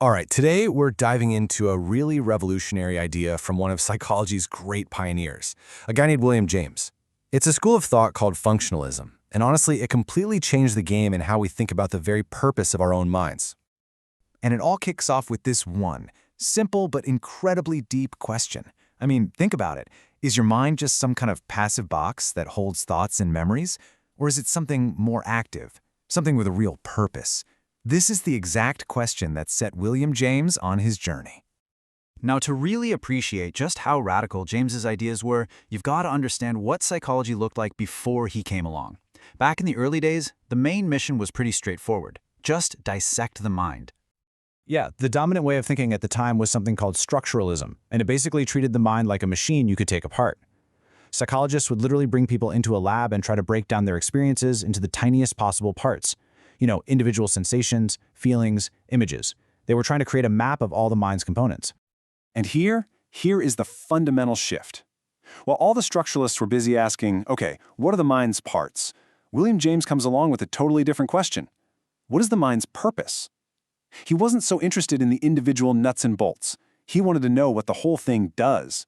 All right, today we're diving into a really revolutionary idea from one of psychology's great pioneers, a guy named William James. It's a school of thought called functionalism, and honestly, it completely changed the game in how we think about the very purpose of our own minds. And it all kicks off with this one, simple but incredibly deep question. I mean, think about it. Is your mind just some kind of passive box that holds thoughts and memories? Or is it something more active, something with a real purpose? This is the exact question that set William James on his journey. Now, to really appreciate just how radical James's ideas were, you've got to understand what psychology looked like before he came along. Back in the early days, the main mission was pretty straightforward. Just dissect the mind. Yeah, the dominant way of thinking at the time was something called structuralism, and it basically treated the mind like a machine you could take apart. Psychologists would literally bring people into a lab and try to break down their experiences into the tiniest possible parts. Individual sensations, feelings, images. They were trying to create a map of all the mind's components. And here is the fundamental shift. While all the structuralists were busy asking, okay, what are the mind's parts? William James comes along with a totally different question. What is the mind's purpose? He wasn't so interested in the individual nuts and bolts. He wanted to know what the whole thing does.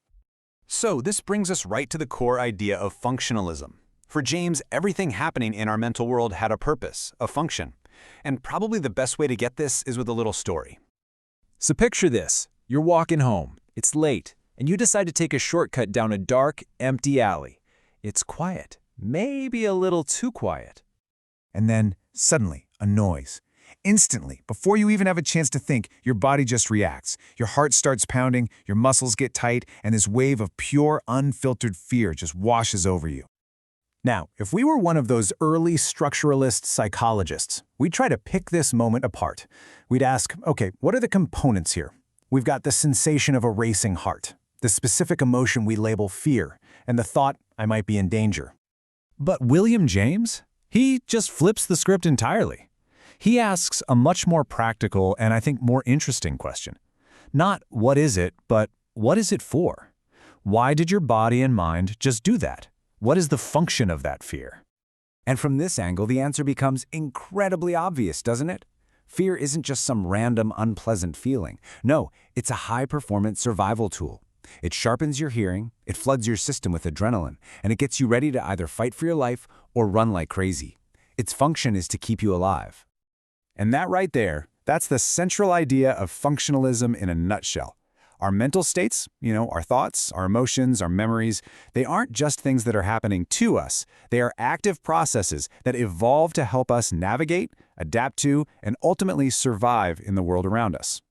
So this brings us right to the core idea of functionalism. For James, everything happening in our mental world had a purpose, a function. And probably the best way to get this is with a little story. So picture this. You're walking home. It's late, and you decide to take a shortcut down a dark, empty alley. It's quiet, maybe a little too quiet. And then, suddenly, a noise. Instantly, before you even have a chance to think, your body just reacts. Your heart starts pounding, your muscles get tight, and this wave of pure, unfiltered fear just washes over you. Now, if we were one of those early structuralist psychologists, we'd try to pick this moment apart. We'd ask, okay, what are the components here? We've got the sensation of a racing heart, the specific emotion we label fear, and the thought, I might be in danger. But William James? He just flips the script entirely. He asks a much more practical and I think more interesting question. Not what is it, but what is it for? Why did your body and mind just do that? What is the function of that fear? And from this angle, the answer becomes incredibly obvious, doesn't it? Fear isn't just some random, unpleasant feeling. No, it's a high-performance survival tool. It sharpens your hearing, it floods your system with adrenaline, and it gets you ready to either fight for your life or run like crazy. Its function is to keep you alive. And that right there, that's the central idea of functionalism in a nutshell. Our mental states, our thoughts, our emotions, our memories, they aren't just things that are happening to us. They are active processes that evolve to help us navigate, adapt to, and ultimately survive in the world around us.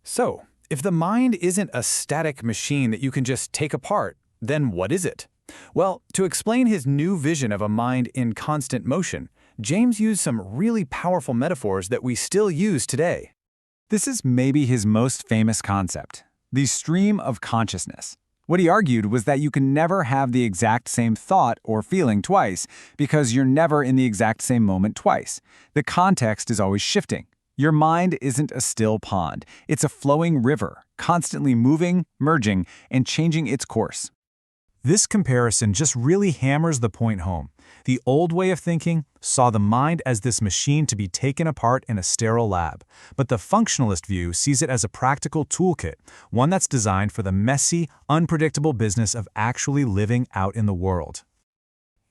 So, if the mind isn't a static machine that you can just take apart, then what is it? Well, to explain his new vision of a mind in constant motion, James used some really powerful metaphors that we still use today. This is maybe his most famous concept. The stream of consciousness. What he argued was that you can never have the exact same thought or feeling twice because you're never in the exact same moment twice. The context is always shifting. Your mind isn't a still pond. It's a flowing river, constantly moving, merging, and changing its course. This comparison just really hammers the point home. The old way of thinking saw the mind as this machine to be taken apart in a sterile lab, but the functionalist view sees it as a practical toolkit, one that's designed for the messy, unpredictable business of actually living out in the world.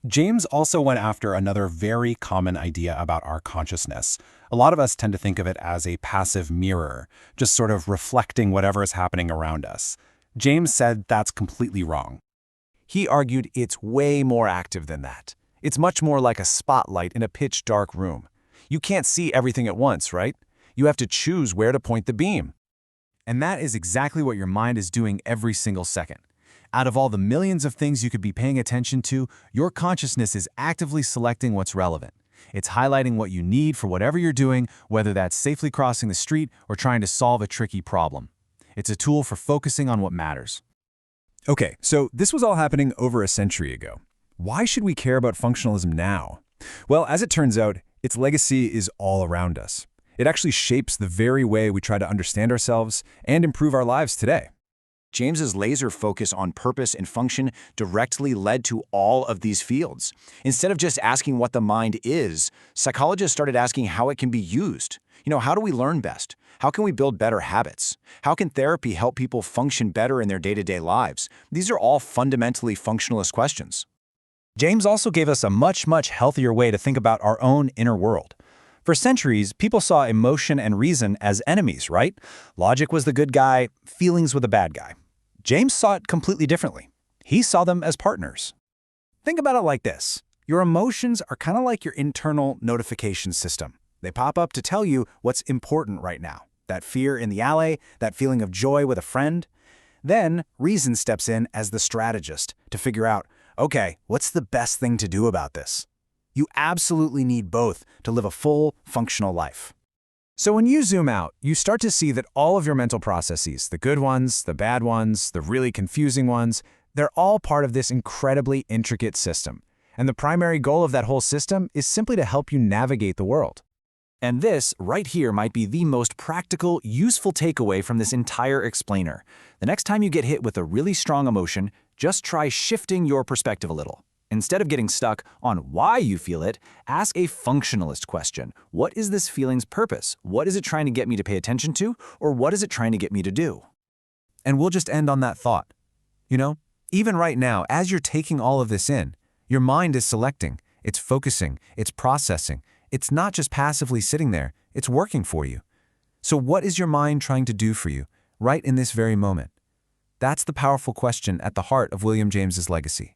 James also went after another very common idea about our consciousness. A lot of us tend to think of it as a passive mirror, just sort of reflecting whatever is happening around us. James said that's completely wrong. He argued it's way more active than that. It's much more like a spotlight in a pitch-dark room. You can't see everything at once, right? You have to choose where to point the beam. And that is exactly what your mind is doing every single second. Out of all the millions of things you could be paying attention to, your consciousness is actively selecting what's relevant. It's highlighting what you need for whatever you're doing, whether that's safely crossing the street or trying to solve a tricky problem. It's a tool for focusing on what matters. Okay, so this was all happening over a century ago. Why should we care about functionalism now? Well, as it turns out, its legacy is all around us. It actually shapes the very way we try to understand ourselves and improve our lives today. James's laser focus on purpose and function directly led to all of these fields. Instead of just asking what the mind is, psychologists started asking how it can be used. How do we learn best? How can we build better habits? How can therapy help people function better in their day-to-day lives? These are all fundamentally functionalist questions. James also gave us a much, much healthier way to think about our own inner world. For centuries, people saw emotion and reason as enemies, right? Logic was the good guy, feelings were the bad guy. James saw it completely differently. He saw them as partners. Think about it like this. Your emotions are kind of like your internal notification system. They pop up to tell you what's important right now. That fear in the alley, that feeling of joy with a friend. Then, reason steps in as the strategist to figure out, okay, what's the best thing to do about this? You absolutely need both to live a full, functional life. So when you zoom out, you start to see that all of your mental processes, the good ones, the bad ones, the really confusing ones, they're all part of this incredibly intricate system. And the primary goal of that whole system is simply to help you navigate the world. And this, right here, might be the most practical, useful takeaway from this entire explainer. The next time you get hit with a really strong emotion, just try shifting your perspective a little. Instead of getting stuck on why you feel it, ask a functionalist question. What is this feeling's purpose? What is it trying to get me to pay attention to? Or what is it trying to get me to do? And we'll just end on that thought. You know, even right now, as you're taking all of this in, your mind is selecting, it's focusing, it's processing. It's not just passively sitting there, it's working for you. So what is your mind trying to do for you, right in this very moment? That's the powerful question at the heart of William James's legacy.